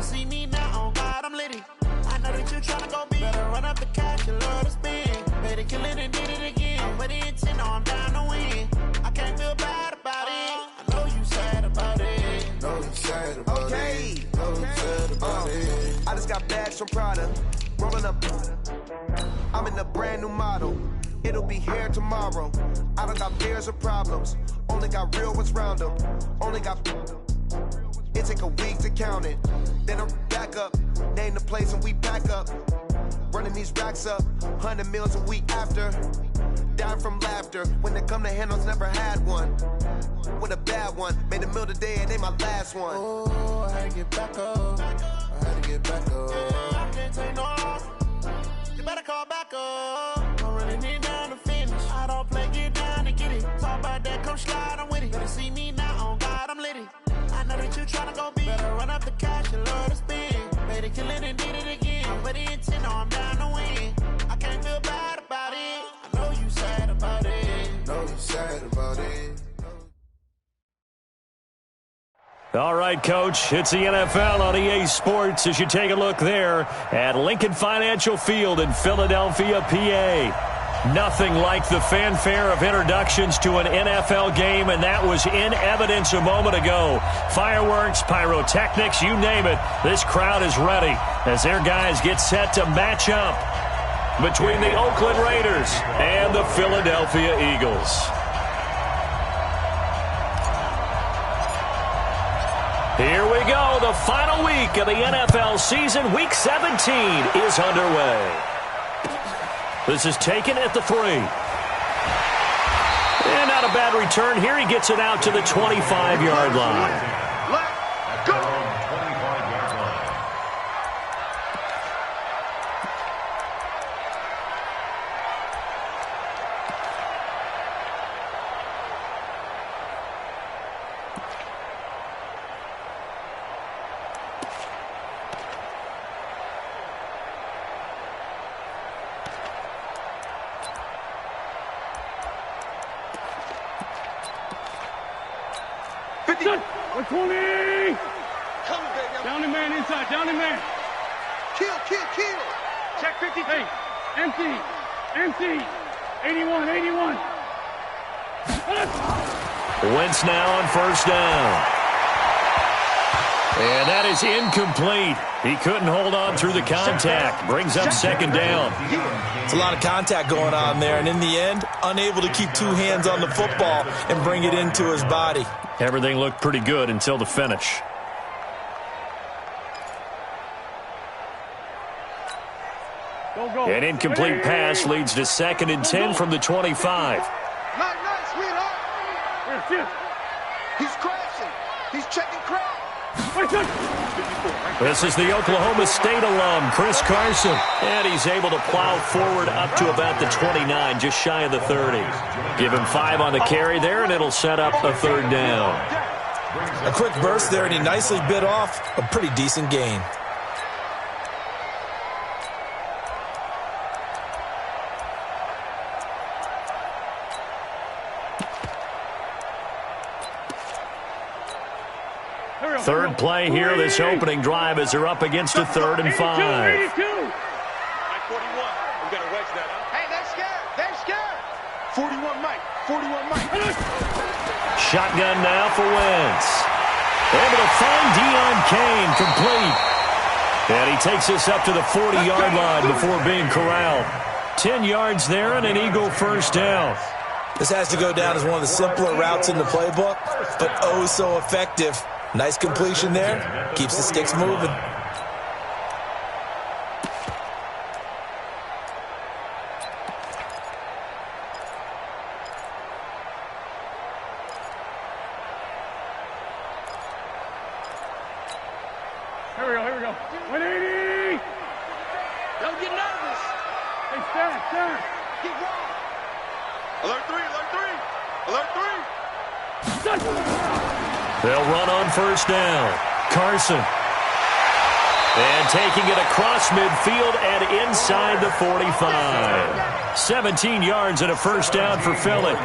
see me now, oh God, I'm litty. I know that you tryna go big. Better run up the cash, you love to spend. Better kill it and did it again. With the intent, no, I'm down to win. I can't feel bad about it. I know you sad about it. Know you sad about it. Know you sad about it. I just got bags from Prada. Rolling up. I'm in a brand new model. It'll be here tomorrow. I don't got fears or problems. Only got real ones round them. Only got. It take a week to count it. Then I'm back up. Name the place and we pack up. Running these racks up. 100 meals a week after. Dying from laughter. When they come to handles, never had one. With a bad one. Made a meal today and they my last one. Oh, I had to get back up. I had to get back up. I can't take no loss. You better call back up. I'm running it down to finish. I don't play, get down to get it. Talk about that, come slide, I'm with it. Better see me now, oh God, I'm litty. I know that you tryna go big. Better run up the cash, you love to spend. Better kill it and did it again. I'm with the intent, no, I'm down to win. I can't feel bad about it. I know you sad about it. Know you sad about it. All right, Coach, it's the NFL on EA Sports as you take a look there at Lincoln Financial Field in Philadelphia, PA. Nothing like the fanfare of introductions to an NFL game, and that was in evidence a moment ago. Fireworks, pyrotechnics, you name it. This crowd is ready as their guys get set to match up between the Oakland Raiders and the Philadelphia Eagles. Here we go. The final week of the NFL season. Week 17 is underway. This is taken at the 3. And not a bad return here. He gets it out to the 25-yard line. Let's go. Good. 120. Coming, baby. Down the man inside. Down the man. Kill. Check 50. Hey, empty. 81. Wentz now on first down. And that is incomplete. He couldn't hold on through the contact. Brings up second down. It's a lot of contact going on there, and in the end, unable to keep two hands on the football and bring it into his body. Everything looked pretty good until the finish. An incomplete pass leads to 2nd and 10 from the 25. Nice, sweetheart. He's crashing. He's checking crash. This is the Oklahoma State alum, Chris Carson. And he's able to plow forward up to about the 29, just shy of the 30. Give him 5 on the carry there, and it'll set up a 3rd down. A quick burst there, and he nicely bit off a pretty decent gain. Third play here, this opening drive as they're up against a 3rd and 5. 82. 41. We got to wedge that, huh? Hey, they're scared. 41 Mike. Shotgun now for Wentz. Able to find Deion Kane, complete. And he takes this up to the 40-yard line before being corralled. 10 yards there and an Eagle first down. This has to go down as one of the simpler routes in the playbook, but oh so effective. Nice completion there. Keeps the sticks moving. Here we go. 180. Don't get nervous. Hey, stand. Keep rolling. Alert 3. They'll run on first down. Carson. And taking it across midfield and inside the 45. 17 yards and a first down for Philly.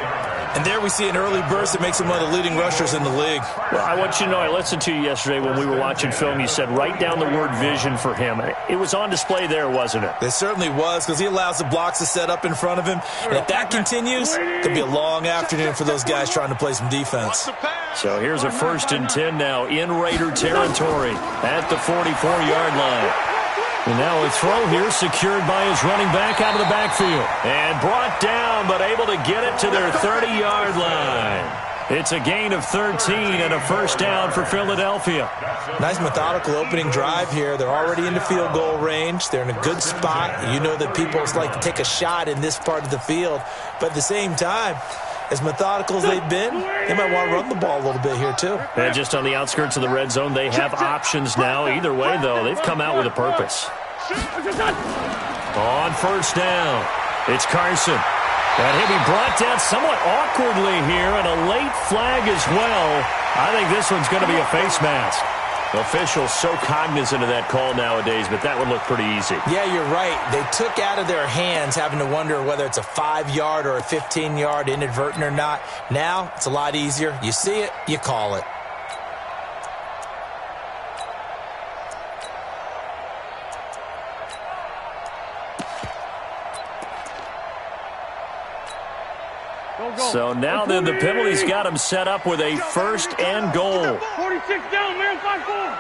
And there we see an early burst that makes him one of the leading rushers in the league. Well, I want you to know, I listened to you yesterday when we were watching film. You said write down the word vision for him. It was on display there, wasn't it? It certainly was, because he allows the blocks to set up in front of him. And if that continues, it could be a long afternoon for those guys trying to play some defense. So here's a 1st and 10 now in Raider territory at the 44-yard line. And now a throw here secured by his running back out of the backfield. And brought down, but able to get it to their 30-yard line. It's a gain of 13 and a 1st down for Philadelphia. Nice methodical opening drive here. They're already into field goal range. They're in a good spot. You know that people like to take a shot in this part of the field. But at the same time, as methodical as they've been, they might want to run the ball a little bit here too. And just on the outskirts of the red zone, they have options now. Either way, though, they've come out with a purpose. On 1st down, it's Carson. And he'll be brought down somewhat awkwardly here, and a late flag as well. I think this one's going to be a face mask. Officials so cognizant of that call nowadays, but that would look pretty easy. Yeah, you're right. They took out of their hands having to wonder whether it's a 5-yard or a 15-yard inadvertent or not. Now, it's a lot easier. You see it, you call it. So now then the penalty's got him set up with a 1st and goal. 46 down, man, 5-4.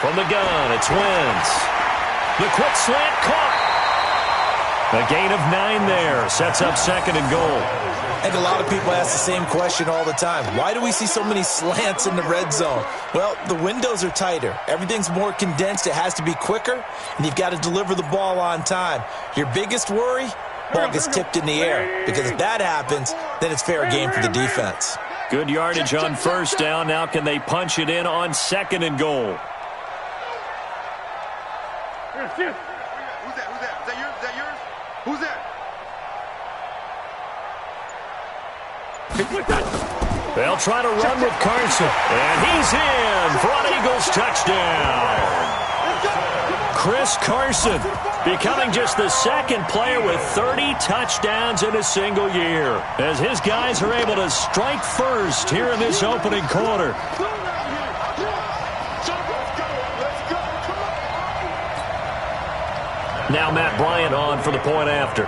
From the gun, it's Wentz. The quick slant caught. A gain of 9 there. Sets up 2nd and goal. I think a lot of people ask the same question all the time. Why do we see so many slants in the red zone? Well, the windows are tighter. Everything's more condensed. It has to be quicker, and you've got to deliver the ball on time. Your biggest worry? Ball gets tipped in the air, because if that happens, then it's fair game for the defense. Good yardage on 1st down. Now can they punch it in on 2nd and goal? Who's that? Is that yours? Is that yours? Who's that? They'll try to run with Carson. And he's in for an Eagles touchdown. Chris Carson becoming just the 2nd player with 30 touchdowns in a single year, as his guys are able to strike first here in this opening quarter. Now Matt Bryant on for the point after.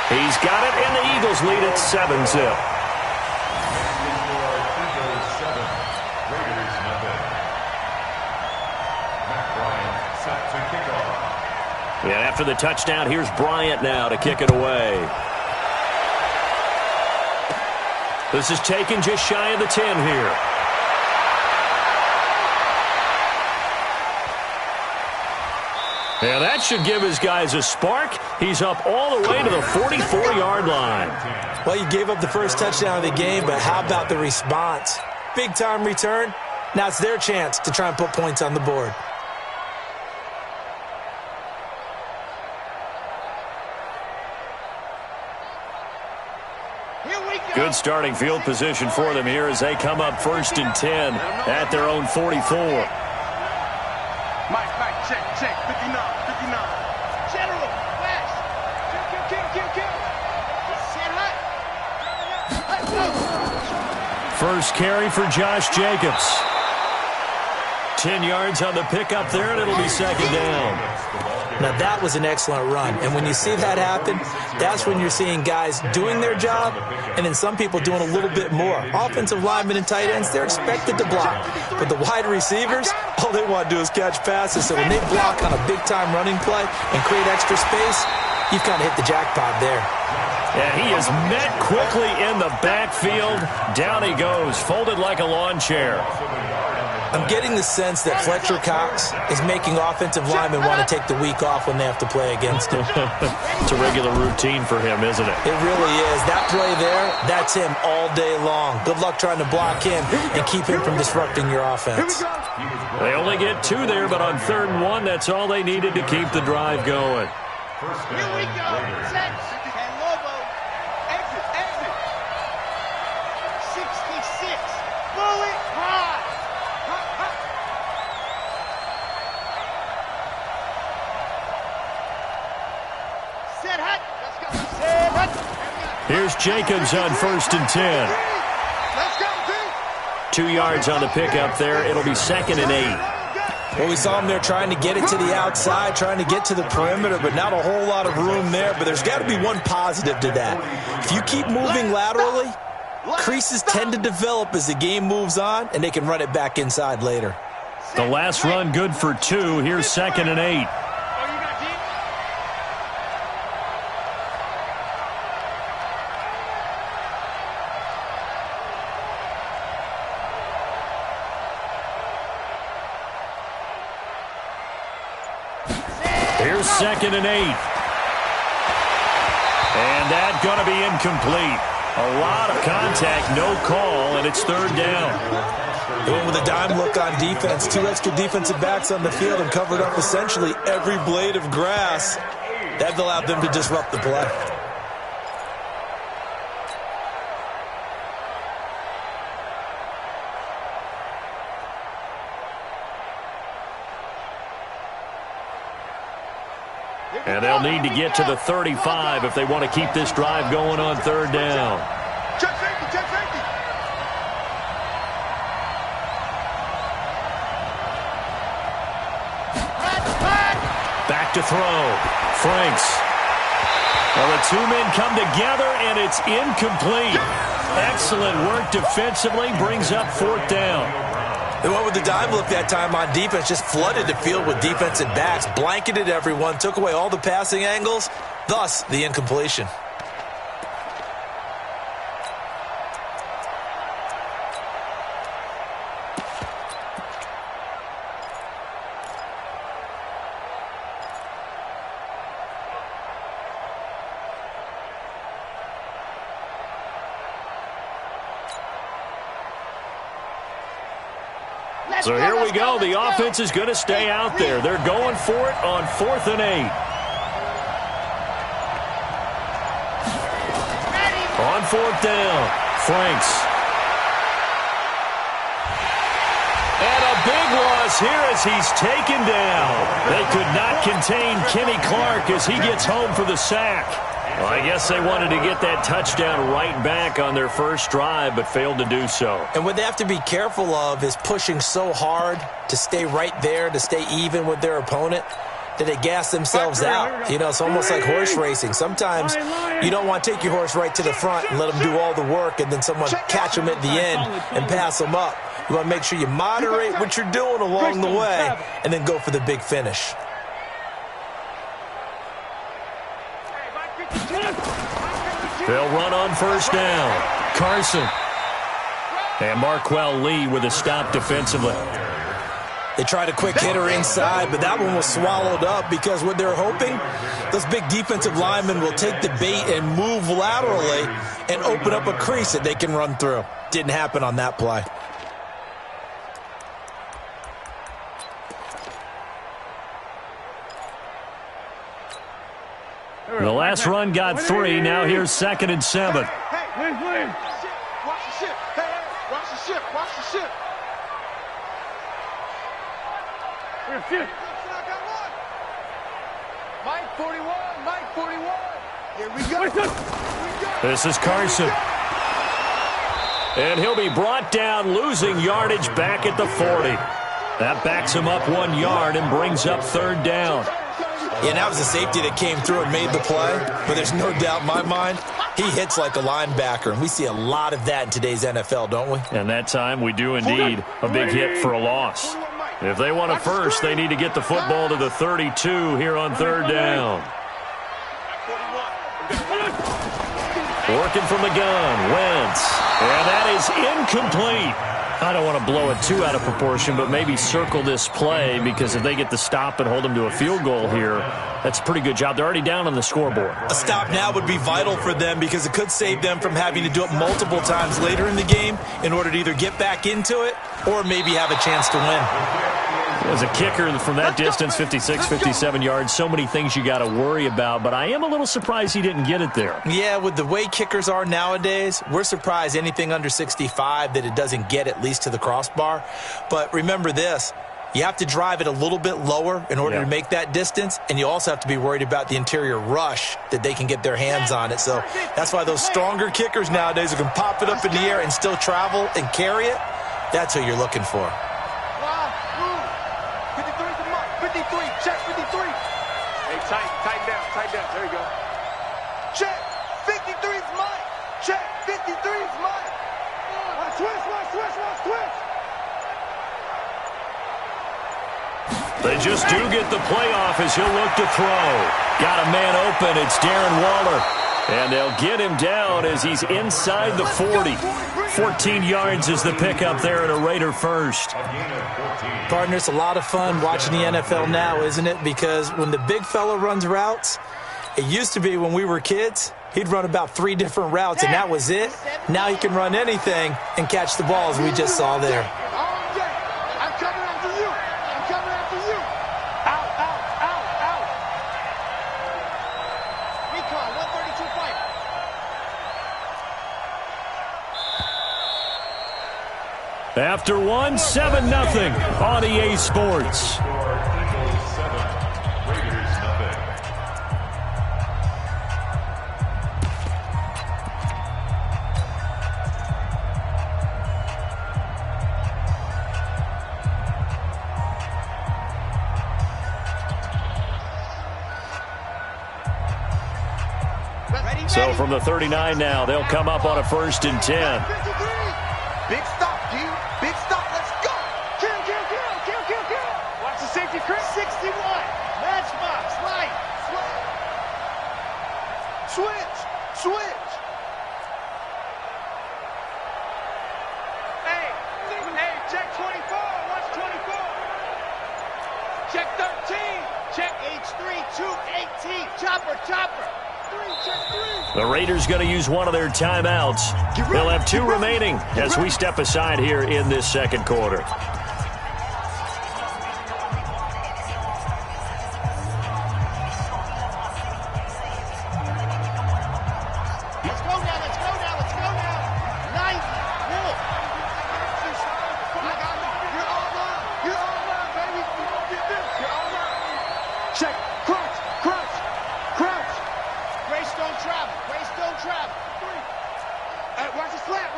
He's got it, and the Eagles lead at 7-0. And after the touchdown, here's Bryant now to kick it away. This is taken just shy of the 10 here. And that should give his guys a spark. He's up all the way to the 44-yard line. Well, you gave up the first touchdown of the game, but how about the response? Big-time return. Now it's their chance to try and put points on the board. Good starting field position for them here as they come up 1st and 10 at their own 44. Mike, check, 59. General, flash. Kill. First carry for Josh Jacobs. 10 yards on the pickup there, and it'll be 2nd down. Now, that was an excellent run. And when you see that happen, that's when you're seeing guys doing their job and then some people doing a little bit more. Offensive linemen and tight ends, they're expected to block. But the wide receivers, all they want to do is catch passes. So when they block on a big-time running play and create extra space, you've kind of hit the jackpot there. And he is met quickly in the backfield. Down he goes, folded like a lawn chair. I'm getting the sense that Fletcher Cox is making offensive linemen want to take the week off when they have to play against him. It's a regular routine for him, isn't it? It really is. That play there, that's him all day long. Good luck trying to block him and keep him from disrupting your offense. They only get 2 there, but on 3rd and 1, that's all they needed to keep the drive going. Here we go. Set. And Lobo. Exit. 66. Bullet high. Set, hut. Let's go. Set, hut. Here's Jacobs on 1st and 10. Let's go, B. 2 yards on the pickup there. It'll be 2nd and 8. Well, we saw him there trying to get it to the outside, trying to get to the perimeter, but not a whole lot of room there. But there's got to be one positive to that. If you keep moving laterally, creases tend to develop as the game moves on, and they can run it back inside later. The last run good for 2. Here's 2nd and 8. Here's 2nd and 8. And that's going to be incomplete. A lot of contact, no call, and it's 3rd down. They went with a dime look on defense. 2 extra defensive backs on the field and covered up essentially every blade of grass. That allowed them to disrupt the play. And they'll need to get to the 35 if they want to keep this drive going on 3rd down. Check safety, check safety. Back to throw. Franks. Well, the 2 men come together, and it's incomplete. Excellent work defensively. Brings up 4th down. They went with the dime look that time on defense, just flooded the field with defensive backs, blanketed everyone, took away all the passing angles, thus the incompletion. So here we go. The offense is going to stay out there. They're going for it on 4th and 8. On 4th down, Franks. And a big loss here as he's taken down. They could not contain Kenny Clark as he gets home for the sack. Well, I guess they wanted to get that touchdown right back on their first drive, but failed to do so. And what they have to be careful of is pushing so hard to stay right there, to stay even with their opponent, that they gas themselves out. You know, it's almost like horse racing. Sometimes you don't want to take your horse right to the front and let them do all the work and then someone catch them at the end and pass them up. You want to make sure you moderate what you're doing along the way and then go for the big finish. They'll run on 1st down. Carson. And Marquell Lee with a stop defensively. They tried a quick hitter inside, but that one was swallowed up because what they're hoping, those big defensive linemen will take the bait and move laterally and open up a crease that they can run through. Didn't happen on that play. The last run got 3. Now here's 2nd and 7. Hey, watch the ship. Hey, watch the ship. Watch the ship. Mike 41. Mike 41. Here we go. This is Carson. And he'll be brought down, losing yardage back at the 40. That backs him up 1 yard and brings up 3rd down. Yeah, and that was a safety that came through and made the play. But there's no doubt in my mind, he hits like a linebacker. And we see a lot of that in today's NFL, don't we? And that time we do indeed a big hit for a loss. If they want a first, they need to get the football to the 32 here on 3rd down. Working from the gun, Wentz. And that is incomplete. I don't want to blow it too out of proportion, but maybe circle this play because if they get the stop and hold them to a field goal here, that's a pretty good job. They're already down on the scoreboard. A stop now would be vital for them because it could save them from having to do it multiple times later in the game in order to either get back into it or maybe have a chance to win. As a kicker from that distance, 56, 57 yards, so many things you got to worry about, but I am a little surprised he didn't get it there. Yeah, with the way kickers are nowadays, we're surprised anything under 65 that it doesn't get at least to the crossbar. But remember this, You have to drive it a little bit lower in order to make that distance, and you also have to be worried about the interior rush that they can get their hands on it. So that's why those stronger kickers nowadays who can pop it up in the air and still travel and carry it, that's what you're looking for. 53, check 53. Hey, tighten down. There you go. Check, 53 is mine. Check, 53 is mine. Switch. They just do get the play off as he'll look to throw. Got a man open. It's Darren Waller. And they'll get him down as he's inside the 40. 14 yards is the pickup there at a Raider first. Partner, it's a lot of fun watching the NFL now, isn't it? Because when the big fella runs routes, it used to be when we were kids, he'd run about 3 different routes, and that was it. Now he can run anything and catch the ball, as we just saw there. I'm coming after you. Out. Recon, 132 fight. After one, 7-0 on EA Sports. So from the 39 now, they'll come up on a 1st and 10. Big stop, dude. Big stop. Let's go. Kill. Watch the safety, Chris. 61. Matchbox. Light. Switch. Hey, check 24. Watch 24. Check 13. Check H3, 218. Chopper. 3, check 3. The Raiders going to use one of their timeouts. They'll have 2 remaining as we step aside here in this second quarter. Let's go now. 90. Pull. You're all on, baby. You're all on. Check. Crouch. Grace don't travel. Hey, watch the slant.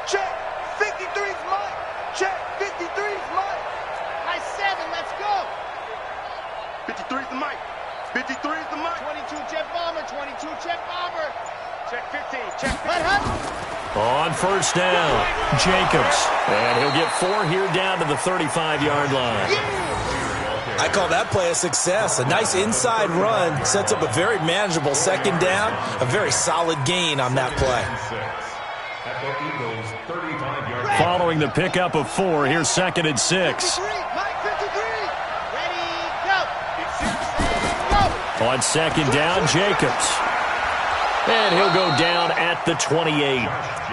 Check. 53 is mine. Check. 53 is mine. High 7. Let's go. 53 is the mic. 22 jet bomber. Check 15. Check 15. On 1st down, Jacobs. And he'll get 4 here down to the 35-yard line. I call that play a success. A nice inside run sets up a very manageable 2nd down, a very solid gain on that play. Following the pickup of 4, here's 2nd and 6. On 2nd down, Jacobs. And he'll go down at the 28.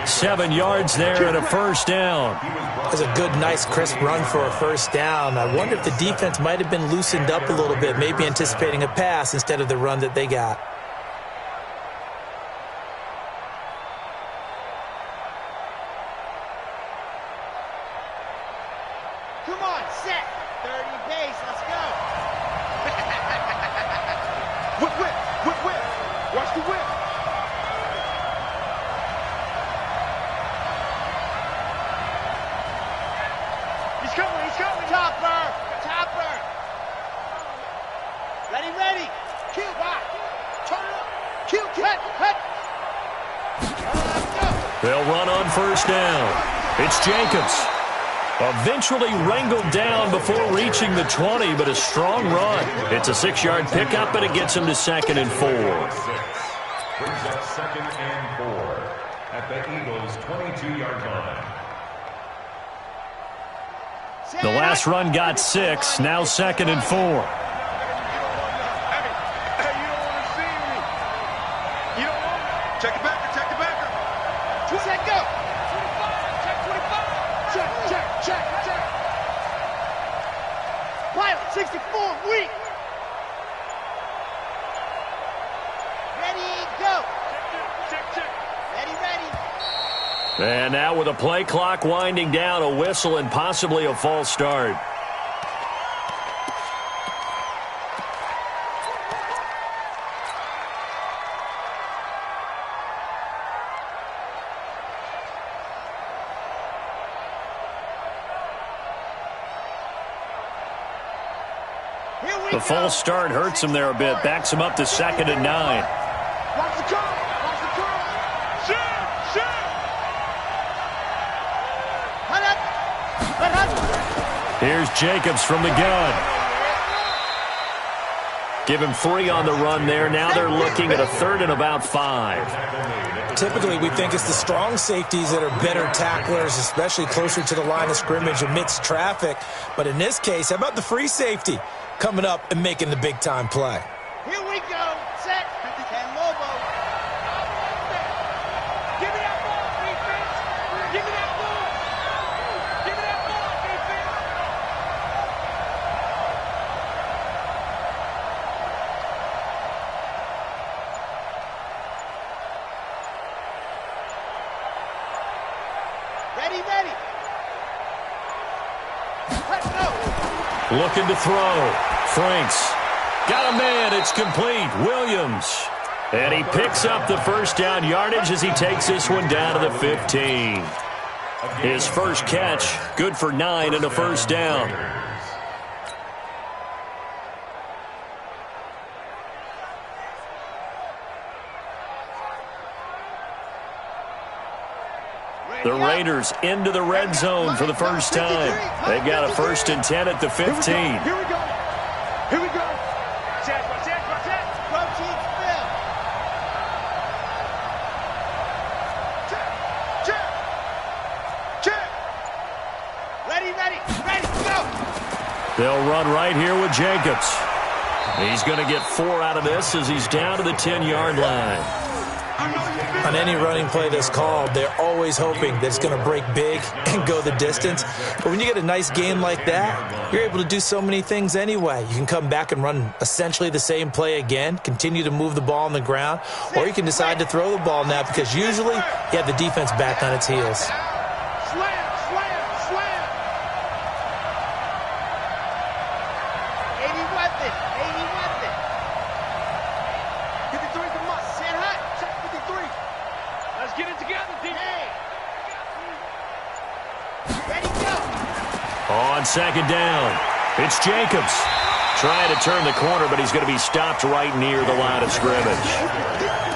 7 yards there and a 1st down. That's a good, nice, crisp run for a 1st down. I wonder if the defense might have been loosened up a little bit, maybe anticipating a pass instead of the run that they got. Come on, set. 30 pace. Let's go. Whip. Watch the whip. He's coming. Topper. Ready. Kill. Back. Turn it up. Kill. Cut. They'll run on 1st down. It's Jacobs. Eventually wrangled down before reaching the 20, but a strong run. It's a 6-yard pickup, and it gets him to 2nd and 4. Brings up 2nd and 4 at the Eagles' 22-yard line. The last run got 6, now 2nd and 4. Hey, you don't want to see me. You don't want me. Check the backer. Check, go. 25. Check. Pilot, 64, weak. Ready, go. Check. Ready. And now with a play clock winding down, a whistle and possibly a false start. The false start hurts him there a bit. Backs him up to 2nd and 9. Watch the curl. Watch the curl. Shoot. Here's Jacobs from the gun. Give him 3 on the run there. Now they're looking at a 3rd and about 5. Typically, we think it's the strong safeties that are better tacklers, especially closer to the line of scrimmage amidst traffic. But in this case, how about the free safety coming up and making the big-time play? Here we go. Set. Tenn Lobo. Give me that ball, defense. Give me that ball. Give me that ball, defense. Ready. Let's go. Looking to throw. Franks. Got a man. It's complete. Williams. And he picks up the first down yardage as he takes this one down to the 15. His first catch, good for 9 and a first down. The Raiders into the red zone for the first time. They've got a 1st and 10 at the 15. Here we go. Check. Protein spill. Check. Ready, go. They'll run right here with Jacobs. He's going to get 4 out of this as he's down to the 10-yard line. On any running play that's called, they're always hoping that it's going to break big and go the distance. But when you get a nice game like that, you're able to do so many things anyway. You can come back and run essentially the same play again, continue to move the ball on the ground, or you can decide to throw the ball now because usually you have the defense back on its heels. Slam. 80 weapon. 53's the must. Stand high. Check 53. Let's get it together, team. Ready, go. On 2nd down, it's Jacobs. Trying to turn the corner, but he's going to be stopped right near the line of scrimmage.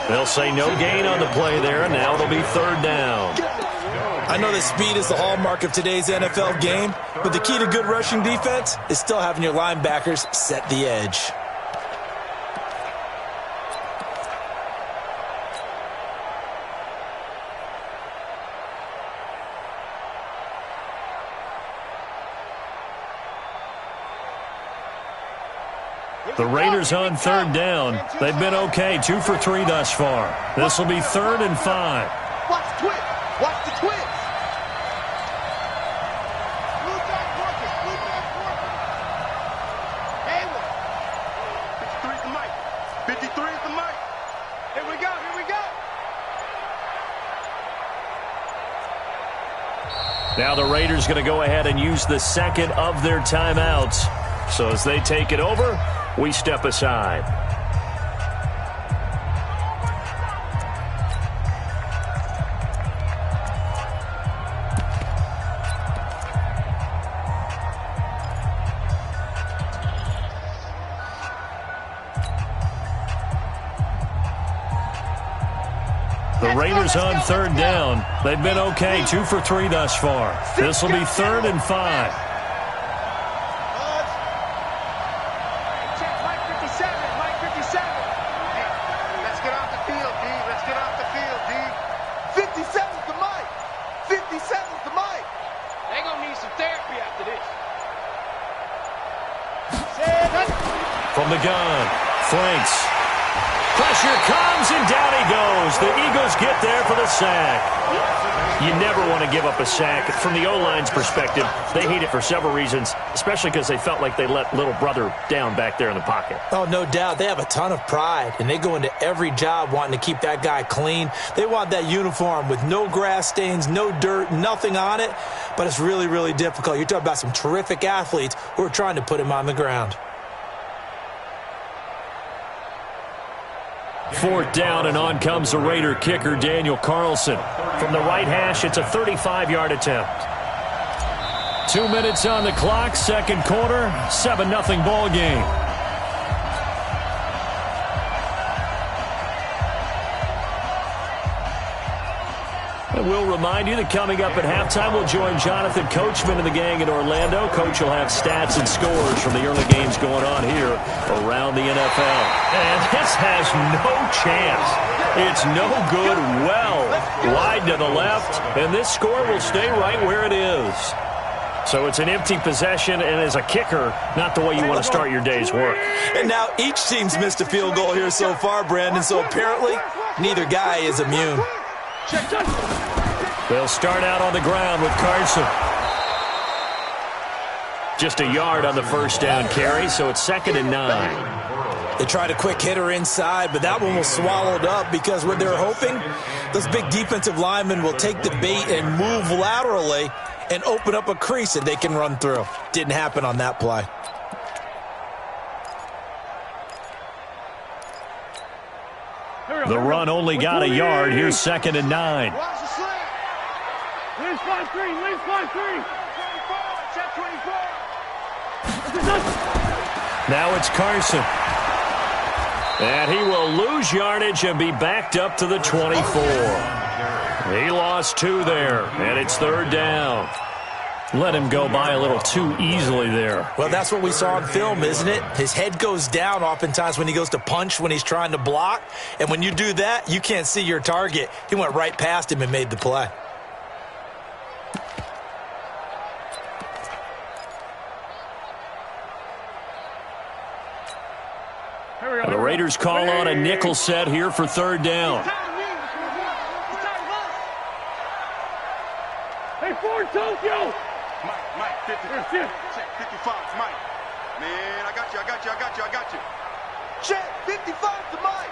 They'll say no gain on the play there, and now it'll be 3rd down. I know that speed is the hallmark of today's NFL game, but the key to good rushing defense is still having your linebackers set the edge. The Raiders on 3rd down. They've been okay, 2 for 3 thus far. This will be 3rd and 5. Watch the twist. Blue dot working. Hayward. 53's the mic. 53's the mic. Here we go. Now the Raiders going to go ahead and use the 2nd of their timeouts. So as they take it over, we step aside. The Raiders on 3rd down. They've been okay, 2 for 3 thus far. This will be 3rd and 5. From the gun, Franks. Pressure comes, and down he goes. The Eagles get there for the sack. You never want to give up a sack. From the O-line's perspective, they hate it for several reasons, especially because they felt like they let little brother down back there in the pocket. Oh, no doubt. They have a ton of pride, and they go into every job wanting to keep that guy clean. They want that uniform with no grass stains, no dirt, nothing on it, but it's really, really difficult. You're talking about some terrific athletes who are trying to put him on the ground. 4th down, and on comes the Raider kicker, Daniel Carlson. From the right hash, it's a 35-yard attempt. 2 minutes on the clock, second quarter, 7-0 ball game. And we'll remind you that coming up at halftime, we'll join Jonathan Coachman and the gang in Orlando. Coach will have stats and scores from the early games going on here around the NFL. And this has no chance. It's no good, well wide to the left, and this score will stay right where it is. So it's an empty possession, and as a kicker, not the way you want to start your day's work. And now each team's missed a field goal here so far, Brandon, so apparently neither guy is immune. They'll start out on the ground with Carson. Just a yard on the first down carry, so it's 2nd and 9. They tried a quick hitter inside, but that one was swallowed up because what they're hoping, those big defensive linemen will take the bait and move laterally and open up a crease that they can run through. Didn't happen on that play. The run only got a yard. Here's 2nd and 9. Leave 5-3, leave 5-3. Check 24. Now it's Carson. And he will lose yardage and be backed up to the 24. He lost 2 there, and it's 3rd down. Let him go by a little too easily there. Well, that's what we saw on film, isn't it? His head goes down oftentimes when he goes to punch, when he's trying to block. And when you do that, you can't see your target. He went right past him and made the play. The Raiders call on a nickel set here for 3rd down. Hey, Ford, Tokyo! Mike, 50. Check 55, Mike. Man, I got you. Check 55 to Mike.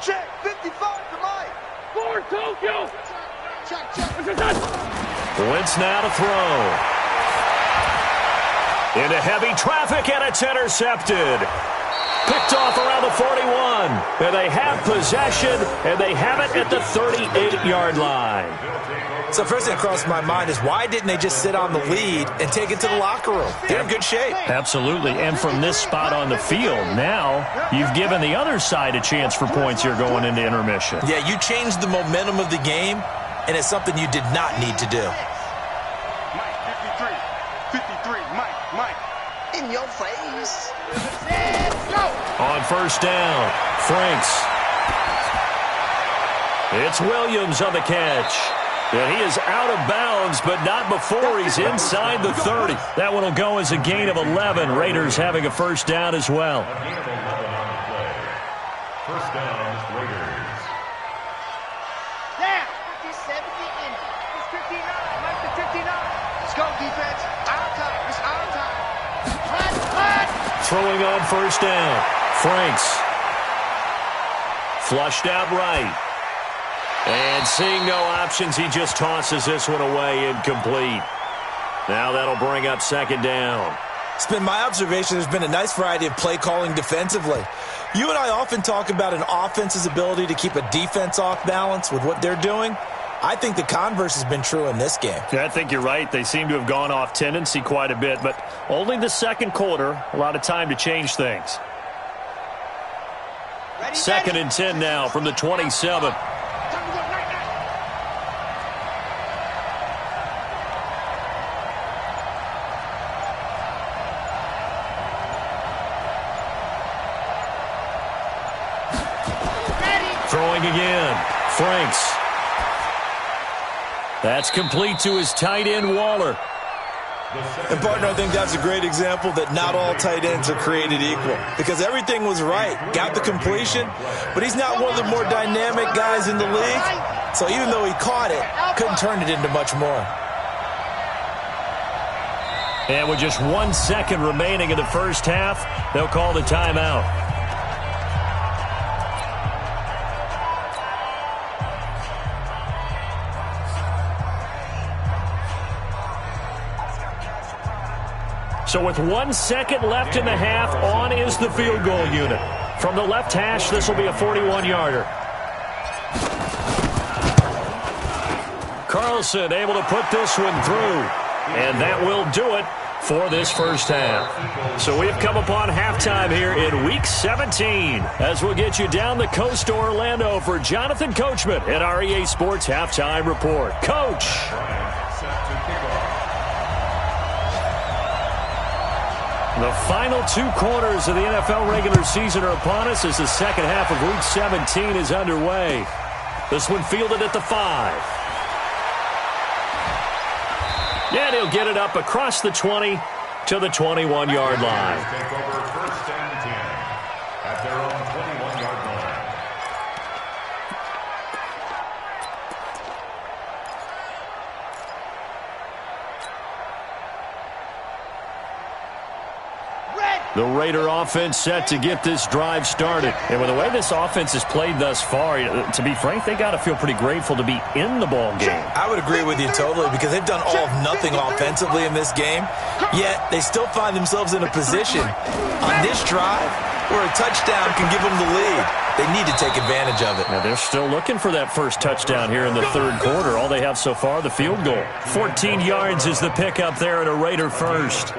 Check 55 to Mike. Ford, Tokyo! Check. Wentz now to throw. Into heavy traffic, and it's intercepted. Picked off around the 41. And they have possession, and they have it at the 38-yard line. So first thing that crossed my mind is why didn't they just sit on the lead and take it to the locker room? They're in good shape. Absolutely. And from this spot on the field, now you've given the other side a chance for points here going into intermission. Yeah, you changed the momentum of the game, and it's something you did not need to do. Mike, 53, Mike. In your face. On first down, Franks. It's Williams on the catch. And he is out of bounds, but not before he's inside the 30. That one will go as a gain of 11. Raiders having a first down as well. First down, Raiders. Yeah. 57 in. It's 59. Mike, the 59. Let's go, defense. Our time. It's our time. Cut. Throwing on first down, Franks. Flushed out right. And seeing no options, he just tosses this one away, incomplete. Now that'll bring up 2nd down. It's been my observation there's been a nice variety of play calling defensively. You and I often talk about an offense's ability to keep a defense off balance with what they're doing. I think the converse has been true in this game. Yeah, I think you're right. They seem to have gone off tendency quite a bit, but only the second quarter, a lot of time to change things. 2nd and 10 now from the 27. Throwing again. Franks. That's complete to his tight end, Waller. And, partner, I think that's a great example that not all tight ends are created equal because everything was right. Got the completion, but he's not one of the more dynamic guys in the league. So even though he caught it, couldn't turn it into much more. And with just 1 second remaining in the first half, they'll call the timeout. So with 1 second left in the half, on is the field goal unit. From the left hash, this will be a 41-yarder. Carlson able to put this one through. And that will do it for this first half. So we've come upon halftime here in Week 17 as we'll get you down the coast to Orlando for Jonathan Coachman at our EA Sports Halftime Report. Coach. The final 2 quarters of the NFL regular season are upon us as the second half of Week 17 is underway. This one fielded at the 5. And he'll get it up across the 20 to the 21-yard line. Take over first and 10 at their own 21-yard line. The Raider offense set to get this drive started. And with the way this offense has played thus far, to be frank, they got to feel pretty grateful to be in the ball game. I would agree with you totally because they've done all of nothing offensively in this game, yet they still find themselves in a position on this drive where a touchdown can give them the lead. They need to take advantage of it. Now they're still looking for that first touchdown here in the third quarter. All they have so far, the field goal. 14 yards is the pickup there at a Raider first.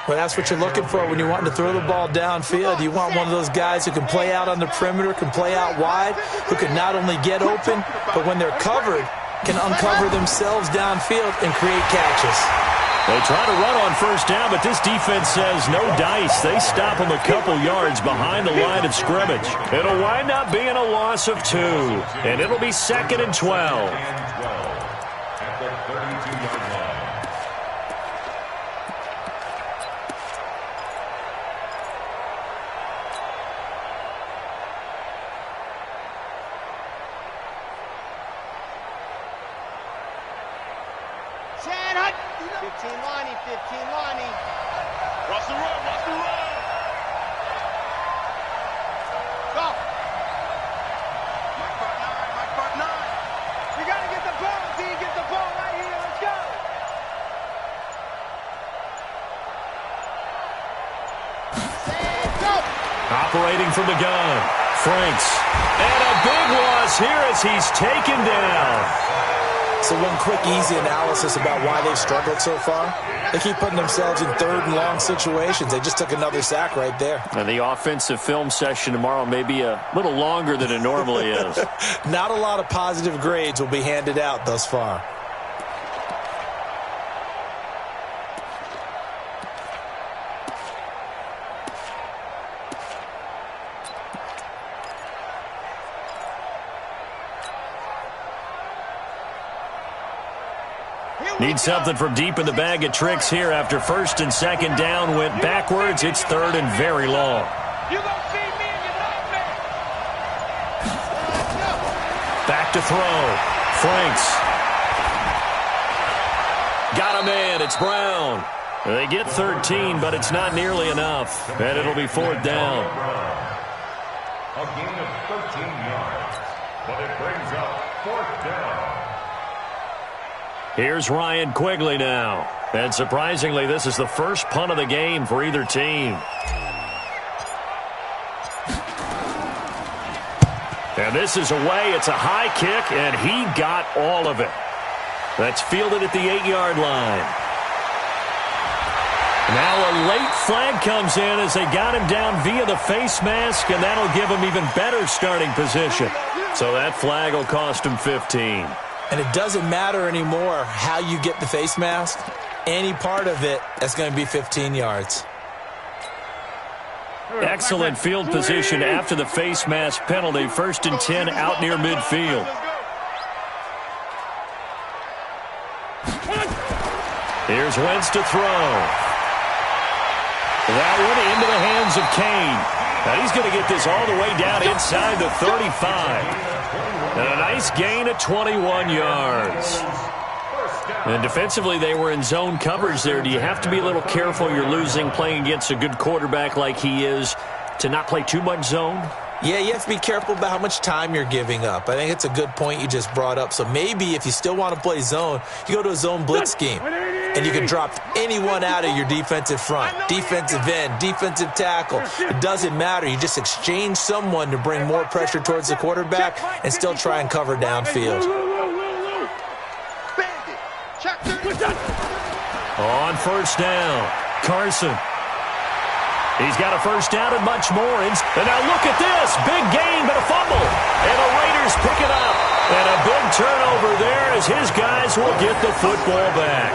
Well, that's what you're looking for when you're wanting to throw the ball downfield. You want one of those guys who can play out on the perimeter, can play out wide, who can not only get open, but when they're covered, can uncover themselves downfield and create catches. They try to run on first down, but this defense says no dice. They stop them a couple yards behind the line of scrimmage. It'll wind up being a loss of 2, and it'll be 2nd and 12. At the 32-yard line. Operating from the gun, Franks. And a big loss here as he's taken down. So one quick, easy analysis about why they've struggled so far. They keep putting themselves in 3rd and long situations. They just took another sack right there. And the offensive film session tomorrow may be a little longer than it normally is. Not a lot of positive grades will be handed out thus far. Need something from deep in the bag of tricks here after 1st and 2nd down went backwards. It's 3rd and very long. Back to throw. Franks. Got a man. It's Brown. They get 13, but it's not nearly enough. And it'll be 4th down. A gain of 13 yards, but it brings up 4th down. Here's Ryan Quigley now. And surprisingly, this is the first punt of the game for either team. And this is away. It's a high kick, and he got all of it. That's fielded at the 8-yard line. Now a late flag comes in as they got him down via the face mask, and that'll give him even better starting position. So that flag will cost him 15. And it doesn't matter anymore how you get the face mask. Any part of it, that's going to be 15 yards. Excellent field position after the face mask penalty. 1st and 10 out near midfield. Here's Wentz to throw. That one into the hands of Kane. Now he's going to get this all the way down inside the 35. And a nice gain of 21 yards. And defensively, they were in zone coverage there. Do you have to be a little careful? You're losing playing against a good quarterback like he is to not play too much zone? Yeah, you have to be careful about how much time you're giving up. I think it's a good point you just brought up. So maybe if you still want to play zone, you go to a zone blitz scheme. And you can drop anyone out of your defensive front, defensive end, defensive tackle. It doesn't matter. You just exchange someone to bring more pressure towards the quarterback and still try and cover downfield. On first down, Carson. He's got a first down and much more. And now look at this. Big gain, but a fumble. And the Raiders pick it up. And a big turnover there as his guys will get the football back.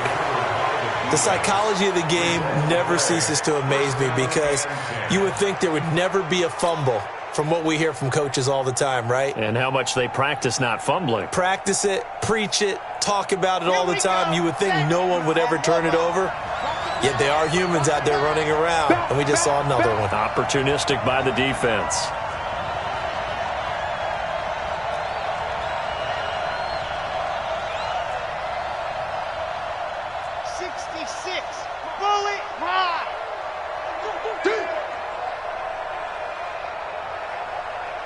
The psychology of the game never ceases to amaze me because you would think there would never be a fumble from what we hear from coaches all the time, right? And how much they practice not fumbling. Practice it, preach it, talk about it all the time. You would think no one would ever turn it over. Yet they are humans out there running around, and we just saw another one. Opportunistic by the defense.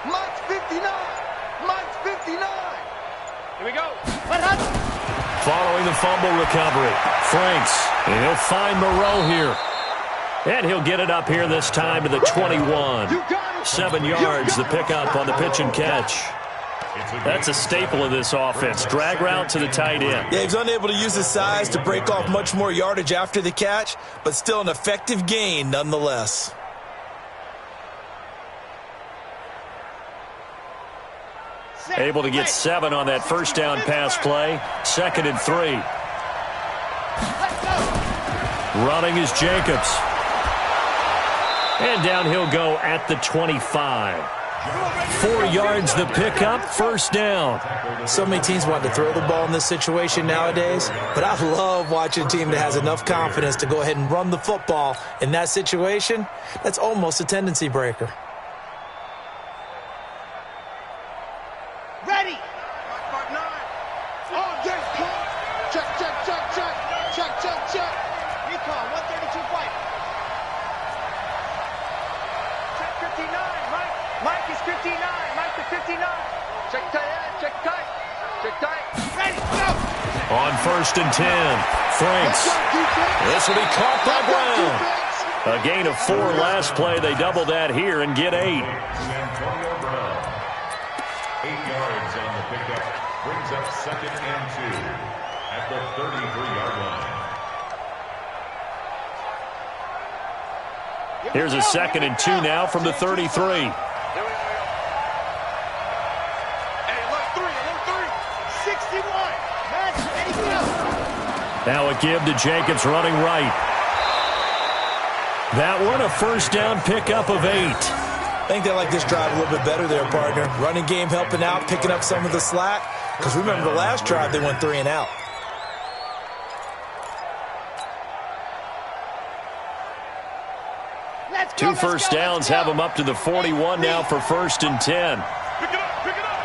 Mike's 59. Mike's 59. Here we go. Following the fumble recovery, Franks, and he'll find Moreau here. And he'll get it up here this time to the 21. 7 yards, the pickup on the pitch and catch. That's a staple of this offense. Drag route to the tight end. Yeah, he's unable to use his size to break off much more yardage after the catch, but still an effective gain nonetheless. Able to get 7 on that first down pass play. 2nd and 3. Running is Jacobs. And down he'll go at the 25. 4 yards the pickup, first down. So many teams want to throw the ball in this situation nowadays, but I love watching a team that has enough confidence to go ahead and run the football in that situation. That's almost a tendency breaker. Ready. Oh, yes. Check, check, check, check. Check, check, check. Recon, 132 fight. Check 59, Mike. Mike is 59. Mike is 59. Check tight, check tight. Check tight. Ready, go. On 1st and 10, Franks. This will be caught by Brown. A gain of 4 last play. They double that here and get 8. 8 yards on the pickup. Brings up 2nd and 2 at the 33-yard line. Here's a 2nd and 2 now from the 33. Now a give to Jacobs running right. That one a first down pickup of 8. I think they like this drive a little bit better there, partner. Running game helping out, picking up some of the slack. Because remember the last drive, they went 3 and out. Two first downs have them up to the 41 now for 1st and 10. Pick it up, pick it up,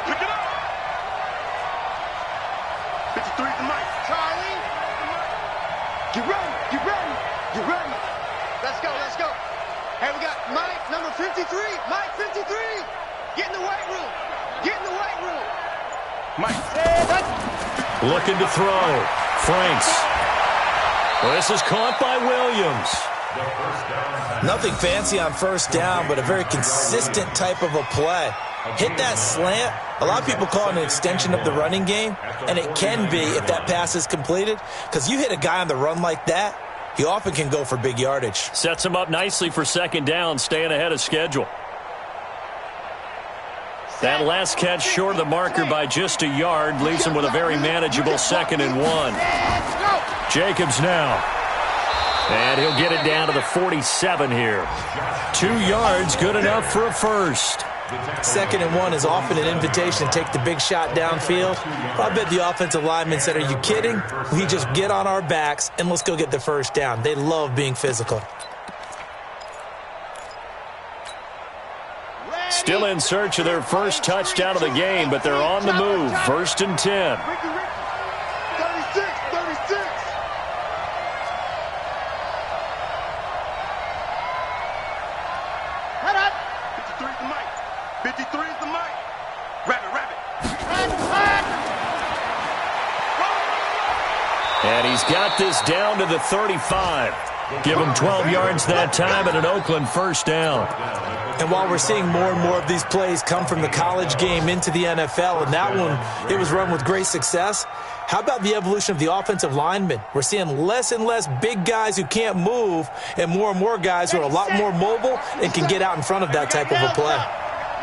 pick it up. 53 to Mike. Charlie. Get ready, get ready, get ready. Let's go, let's go. Hey, we got Mike, number 53. Mike, 53. Get in the weight room. Get in the weight room. Mike. Looking to throw. Franks. Well, this is caught by Williams. Nothing fancy on first down, but a very consistent type of a play. Hit that slant. A lot of people call it an extension of the running game, and it can be if that pass is completed, because you hit a guy on the run like that, he often can go for big yardage. Sets him up nicely for 2nd down, staying ahead of schedule. That last catch short of the marker by just a yard leaves him with a very manageable 2nd and 1. Jacobs now. And he'll get it down to the 47 here. 2 yards, good enough for a first. 2nd and 1 is often an invitation to take the big shot downfield. I bet the offensive lineman said, are you kidding? We just get on our backs and let's go get the first down. They love being physical. Still in search of their first touchdown of the game, but they're on the move. 1st and 10. 36. Head up. 53 is the mic. 53 is the mic. Rabbit. And he's got this down to the 35. Give him 12 yards that time and an Oakland first down. And while we're seeing more and more of these plays come from the college game into the NFL, and that one, it was run with great success, how about the evolution of the offensive linemen? We're seeing less and less big guys who can't move and more guys who are a lot more mobile and can get out in front of that type of a play.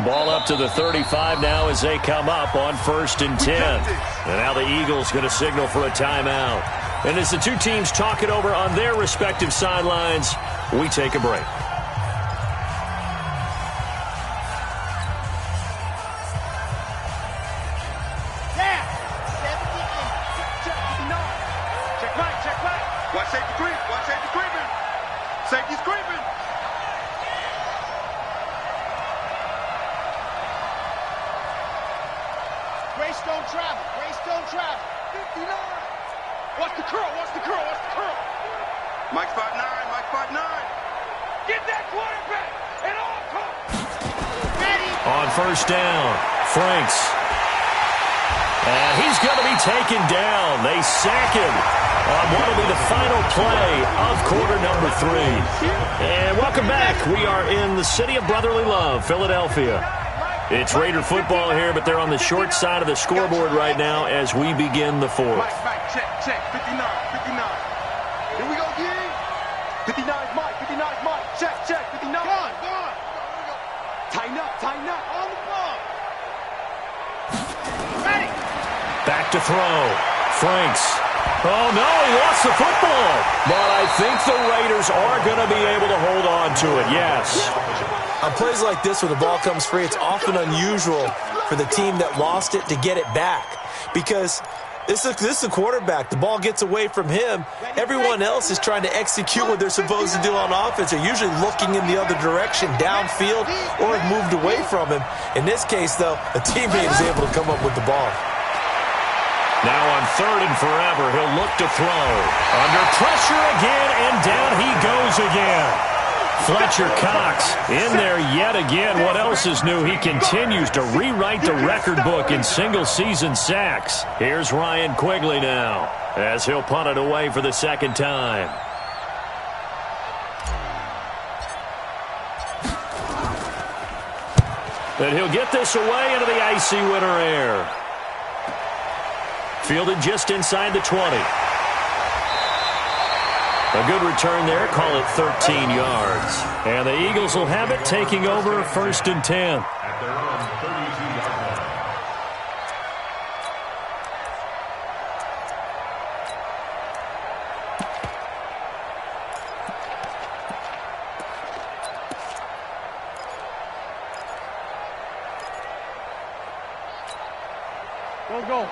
Ball up to the 35 now as they come up on 1st and 10. And now the Eagles going to signal for a timeout. And as the two teams talk it over on their respective sidelines, we take a break. Watch safety creep. Watch safety creeping. Safety's creeping. Greystone travel. 59. Watch the curl. Mike's 5'9". Get that quarterback at all costs. Ready. On 1st down, Franks. And he's going to be taken down. They sack him on what will be the final play of quarter number 3. And welcome back. We are in the city of brotherly love, Philadelphia. It's Raider football here, but they're on the short side of the scoreboard right now as we begin the 4th. Mike, check. 59. Here we go, again. 59's Mike. Check. 59. Go on. Tighten up. On the ball. Ready. Back to throw. Franks. Oh, no, he lost the football. But I think the Raiders are going to be able to hold on to it, yes. On plays like this where the ball comes free, it's often unusual for the team that lost it to get it back. Because this is a quarterback. The ball gets away from him. Everyone else is trying to execute what they're supposed to do on offense. They're usually looking in the other direction, downfield, or have moved away from him. In this case, though, a teammate is able to come up with the ball. Now on 3rd and forever, he'll look to throw. Under pressure again, and down he goes again. Fletcher Cox in there yet again. What else is new? He continues to rewrite the record book in single-season sacks. Here's Ryan Quigley now as he'll punt it away for the 2nd time. And he'll get this away into the icy winter air. Fielded just inside the 20. A good return there. Call it 13 yards. And the Eagles will have it, taking over 1st and 10. At their own 32-yard line.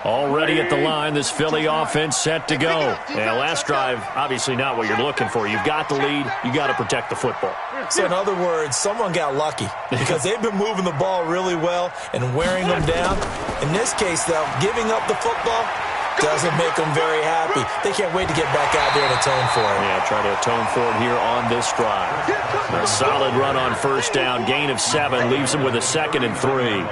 Already at the line, this Philly offense set to go. And last drive, obviously not what you're looking for. You've got the lead. You got to protect the football. So in other words, someone got lucky because they've been moving the ball really well and wearing them down. In this case, though, giving up the football doesn't make them very happy. They can't wait to get back out there and atone for it. Yeah, try to atone for it here on this drive. A solid run on 1st down. Gain of 7 leaves them with a 2nd and 3.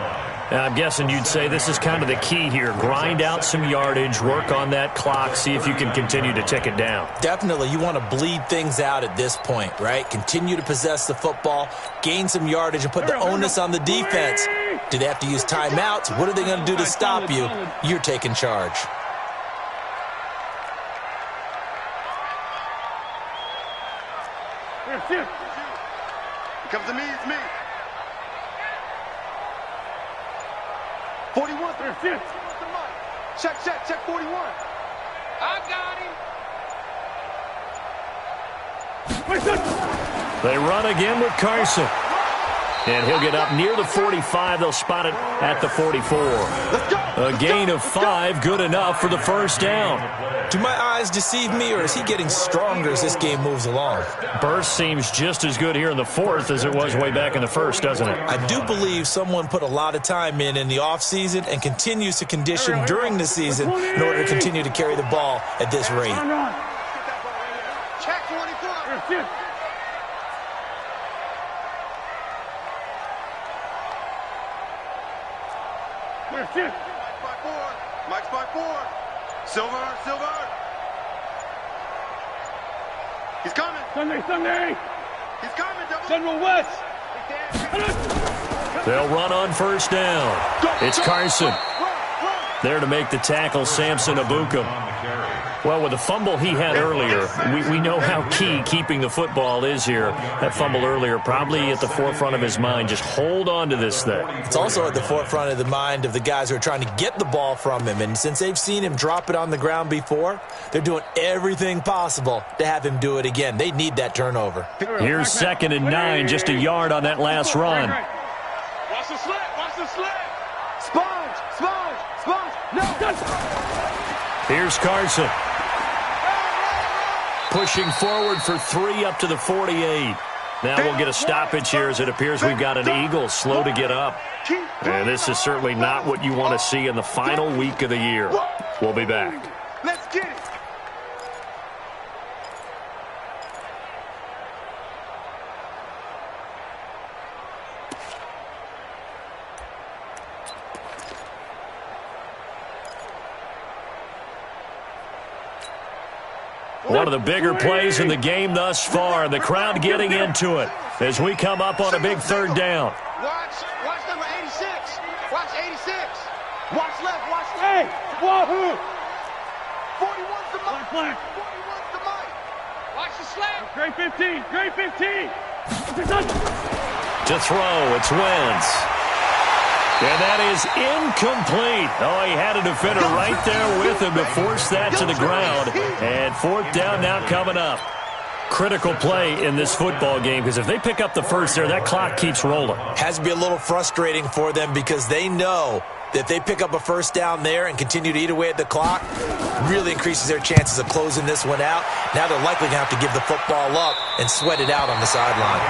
I'm guessing you'd say this is kind of the key here. Grind out some yardage, work on that clock, see if you can continue to tick it down. Definitely. You want to bleed things out at this point, right? Continue to possess the football, gain some yardage, and put the onus on the defense. Do they have to use timeouts? What are they going to do to stop you? You're taking charge. Here comes the me, it's me. 41. Check 41. I got him. They run again with Carson. And he'll get up near the 45. They'll spot it at the 44. A gain of 5, good enough for the first down. Do my eyes deceive me, or is he getting stronger as this game moves along? Burst seems just as good here in the fourth as it was way back in the first, doesn't it? I do believe someone put a lot of time in the offseason and continues to condition during the season in order to continue to carry the ball at this rate. Check 24. Mike's by 4. Silver. He's coming. Sunday. He's coming. Central West. They'll run on first down. It's Carson. There to make the tackle, Samson Abuka. Well, with the fumble he had earlier, we know how key keeping the football is here. That fumble earlier probably at the forefront of his mind. Just hold on to this thing. It's also at the forefront of the mind of the guys who are trying to get the ball from him. And since they've seen him drop it on the ground before, they're doing everything possible to have him do it again. They need that turnover. Here's 2nd and 9, just a yard on that last run. Watch the slant. Sponge. No. Here's Carson. Pushing forward for 3 up to the 48. Now we'll get a stoppage here as it appears we've got an Eagle slow to get up. And this is certainly not what you want to see in the final week of the year. We'll be back. Let's get it. One of the bigger plays in the game thus far. The crowd getting into it as we come up on a big 3rd down. Watch number 86. Watch 86. Watch left. Hey, wahoo! 41's the mic. Black. 41's the mic. Watch the slant. Great 15. To throw, it's Wentz. And that is incomplete. Oh, he had a defender right there with him to force that to the ground. And 4th down now coming up. Critical play in this football game, because if they pick up the first there, that clock keeps rolling. Has to be a little frustrating for them because they know that if they pick up a first down there and continue to eat away at the clock, really increases their chances of closing this one out. Now they're likely going to have to give the football up and sweat it out on the sideline.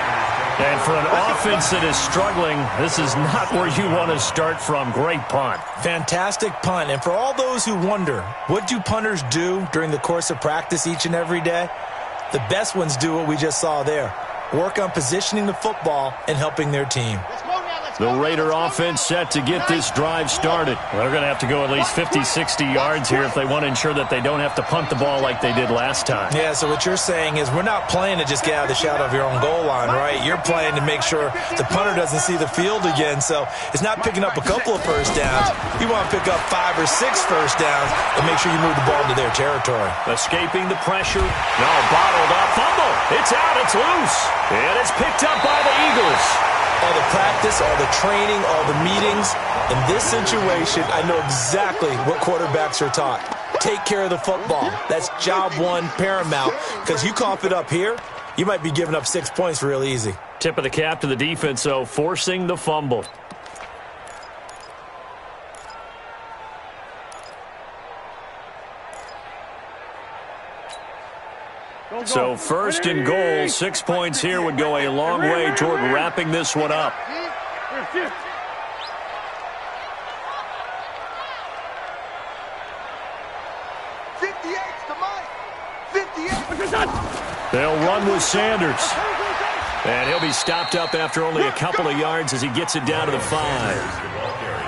And for an offense that is struggling, this is not where you want to start from. Great punt. Fantastic punt. And for all those who wonder, what do punters do during the course of practice each and every day? The best ones do what we just saw there. Work on positioning the football and helping their team. The Raider offense set to get this drive started. They're going to have to go at least 50, 60 yards here if they want to ensure that they don't have to punt the ball like they did last time. Yeah, so what you're saying is we're not playing to just get out of the shadow of your own goal line, right? You're playing to make sure the punter doesn't see the field again. So it's not picking up a couple of first downs. You want to pick up 5 or 6 first downs and make sure you move the ball into their territory. Escaping the pressure. No, bottled up. Fumble. It's out. It's loose. And it's picked up by the Eagles. All the practice, all the training, all the meetings. In this situation, I know exactly what quarterbacks are taught. Take care of the football. That's job one, paramount. Because you cough it up here, you might be giving up 6 points real easy. Tip of the cap to the defense, though, forcing the fumble. So 1st and goal, 6 points here would go a long way toward wrapping this one up. They'll run with Sanders. And he'll be stopped up after only a couple of yards as he gets it down to the 5.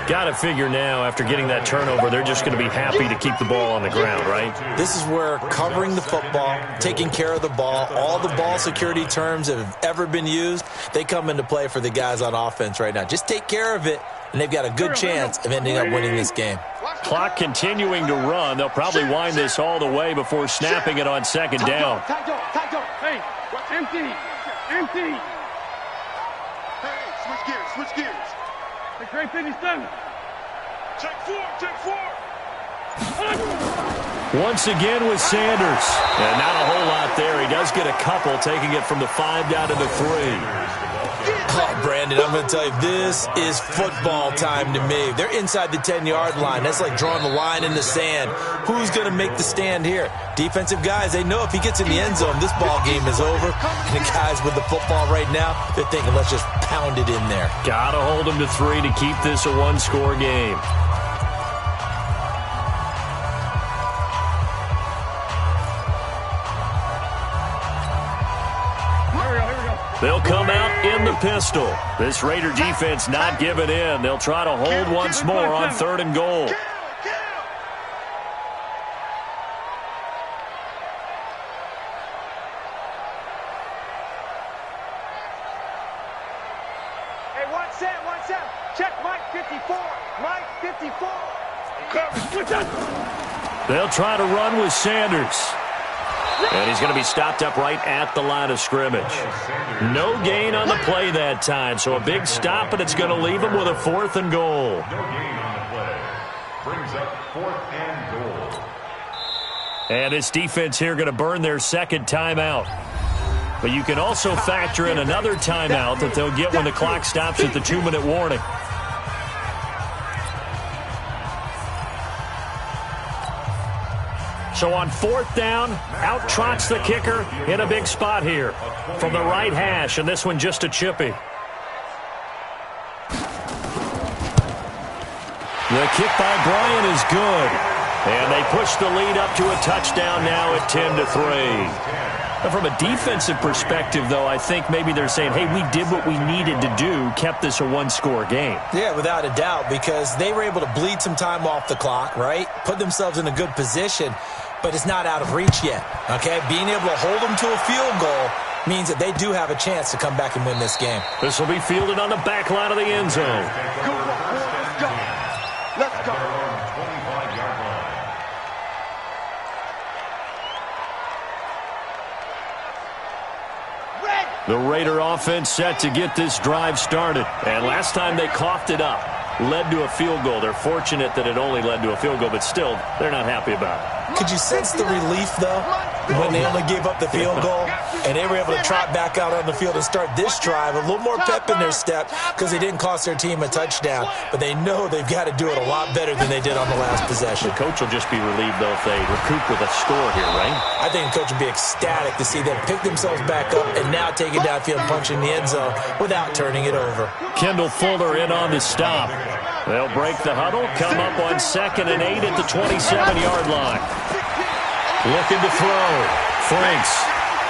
Got to figure now, after getting that turnover, they're just going to be happy to keep the ball on the ground, right? This is where covering the football, taking care of the ball, all the ball security terms that have ever been used, they come into play for the guys on offense right now. Just take care of it, and they've got a good chance of ending up winning this game. Clock continuing to run. They'll probably wind this all the way before snapping it on 2nd down. Hey, empty. Hey, switch gears. The great 57. Take four. Once again with Sanders. And not a whole lot there. He does get a couple, taking it from the 5 down to the 3. Oh, Brandon, I'm going to tell you, this is football time to me. They're inside the 10-yard line. That's like drawing the line in the sand. Who's going to make the stand here? Defensive guys, they know if he gets in the end zone, this ball game is over. And the guys with the football right now, they're thinking, let's just pound it in there. Got to hold them to 3 to keep this a one-score game. They'll come out in the pistol. This Raider defense not giving in. They'll try to hold once more on 3rd and goal. Hey, one set. Check Mike 54. Mike 54. They'll try to run with Sanders. And he's going to be stopped up right at the line of scrimmage. No gain on the play that time, so a big stop, but it's going to leave him with a 4th and goal. No gain on the play. Brings up 4th and goal. And this defense here going to burn their second timeout. But you can also factor in another timeout that they'll get when the clock stops at the 2-minute warning. So on 4th down, out trots the kicker in a big spot here from the right hash, and this one just a chippy. The kick by Bryant is good, and they push the lead up to a touchdown now at 10-3. And from a defensive perspective, though, I think maybe they're saying, hey, we did what we needed to do, kept this a one-score game. Yeah, without a doubt, because they were able to bleed some time off the clock, right? Put themselves in a good position, but it's not out of reach yet, okay? Being able to hold them to a field goal means that they do have a chance to come back and win this game. This will be fielded on the back line of the end zone. Let's go. The Raider offense set to get this drive started. And last time they coughed it up, led to a field goal. They're fortunate that it only led to a field goal, but still, they're not happy about it. Could you sense the relief, though, when they only gave up the field goal and they were able to trot back out on the field and start this drive? A little more pep in their step because they didn't cost their team a touchdown, but they know they've got to do it a lot better than they did on the last possession. The coach will just be relieved, though, if they recoup with a score here, right? I think the coach will be ecstatic to see them pick themselves back up and now take it downfield and punch in the end zone without turning it over. Kendall Fuller in on the stop. They'll break the huddle, come up on 2nd and 8 at the 27-yard line. Looking to throw. Franks.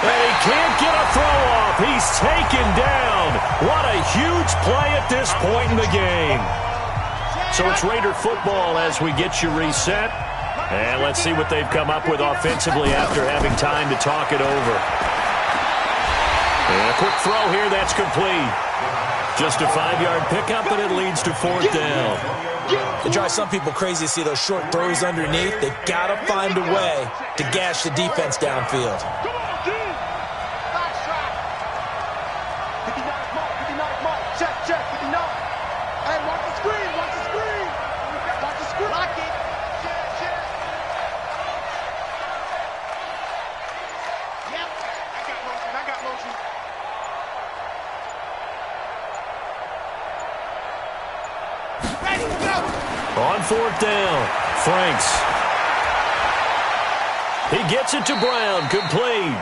And he can't get a throw off. He's taken down. What a huge play at this point in the game. So it's Raider football as we get you reset. And let's see what they've come up with offensively after having time to talk it over. And a quick throw here, that's complete. Just a 5-yard pickup, and it leads to 4th down. It drives some people crazy to see those short throws underneath. They've got to find a way to gash the defense downfield. 59 Mike. Check, 59. Hey, watch the screen. Watch the screen. Lock it. Yep. I got motion. Ready, go. On 4th down, Franks. He gets it to Brown, complete.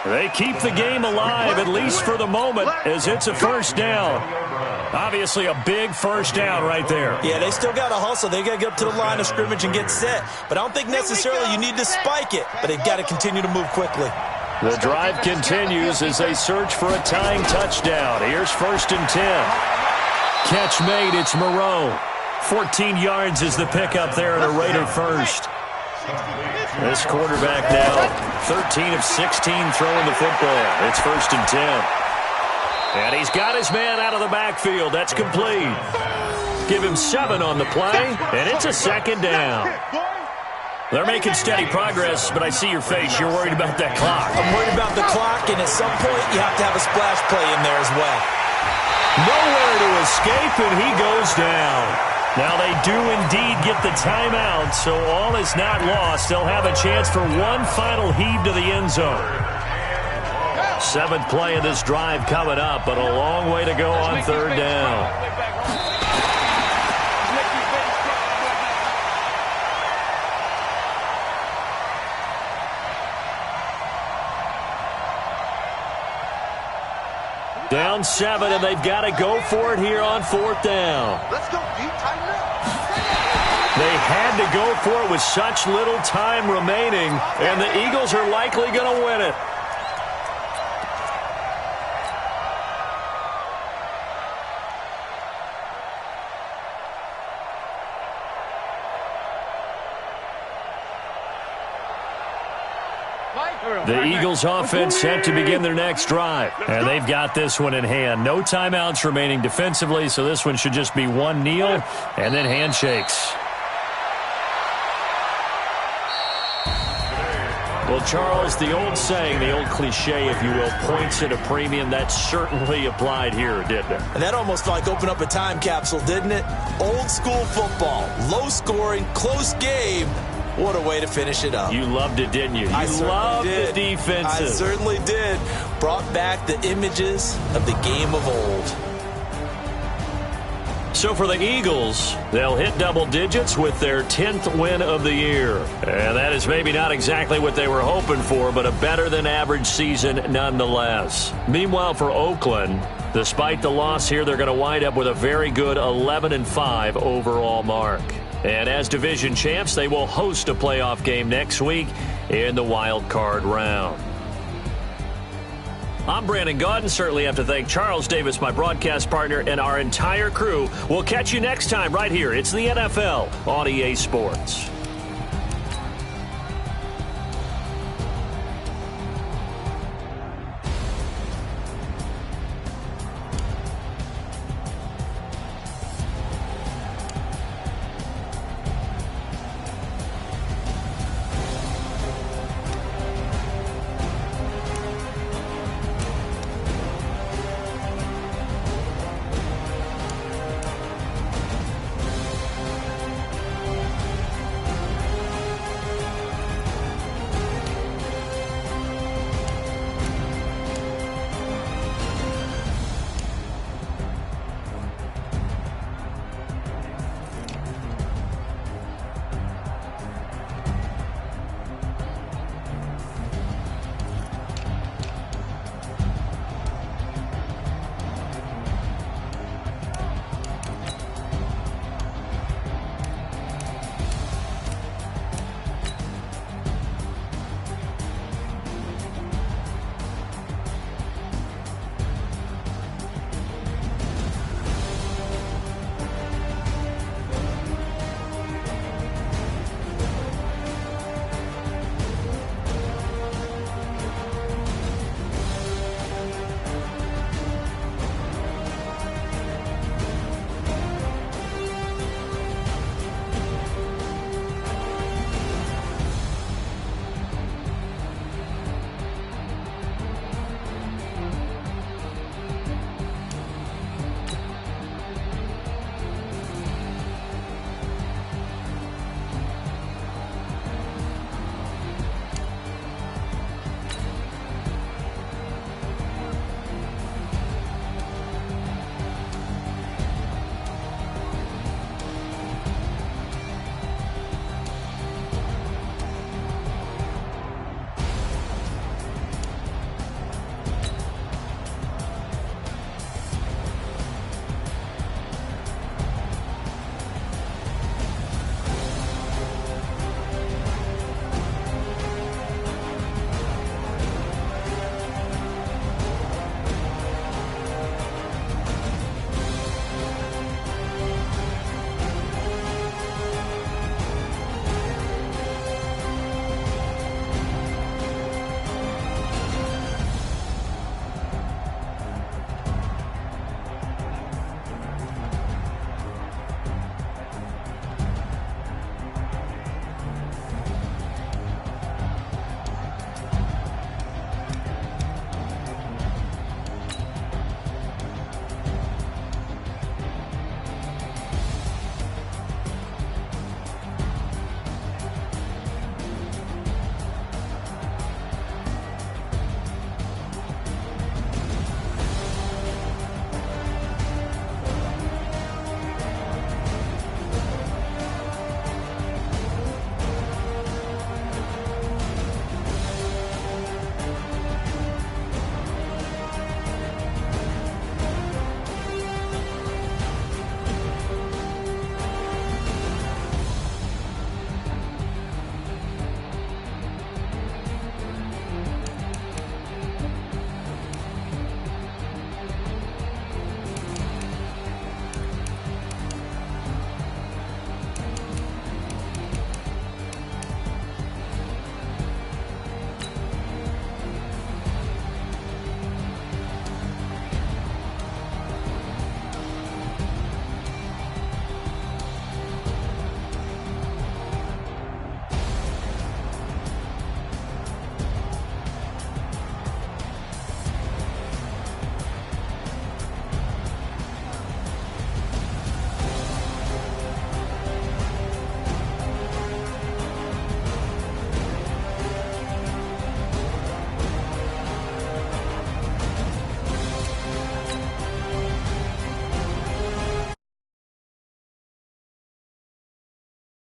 They keep the game alive, at least for the moment, as it's a 1st down. Obviously a big 1st down right there. Yeah, they still got to hustle. They got to get up to the line of scrimmage and get set. But I don't think necessarily you need to spike it, but they've got to continue to move quickly. The drive continues as they search for a tying touchdown. Here's 1st and 10. Catch made, it's Moreau. 14 yards is the pickup there in a Raider first. This quarterback now, 13 of 16 throwing the football. It's 1st and 10. And he's got his man out of the backfield. That's complete. Give him 7 on the play, and it's a 2nd down. They're making steady progress, but I see your face. You're worried about that clock. I'm worried about the clock, and at some point you have to have a splash play in there as well. Nowhere to escape, and he goes down. Now they do indeed get the timeout, so all is not lost. They'll have a chance for one final heave to the end zone. Seventh play of this drive coming up, but a long way to go on third down. Down 7, and they've got to go for it here on fourth down. Let's go, D. Tighten up. They had to go for it with such little time remaining, and the Eagles are likely going to win it. The Eagles offense set to begin their next drive, and they've got this one in hand. No timeouts remaining defensively, so this one should just be one kneel and then handshakes. Well, Charles, the old saying, the old cliche, if you will, points at a premium, that certainly applied here, didn't it? And that almost like opened up a time capsule, didn't it? Old school football, low scoring, close game. What a way to finish it up. You loved it, didn't you? You loved the defensive. I certainly did. Brought back the images of the game of old. So for the Eagles, they'll hit double digits with their 10th win of the year. And that is maybe not exactly what they were hoping for, but a better than average season nonetheless. Meanwhile, for Oakland, despite the loss here, they're going to wind up with a very good 11-5 overall mark. And as division champs, they will host a playoff game next week in the wild card round. I'm Brandon Gaudin. Certainly have to thank Charles Davis, my broadcast partner, and our entire crew. We'll catch you next time right here. It's the NFL on EA Sports.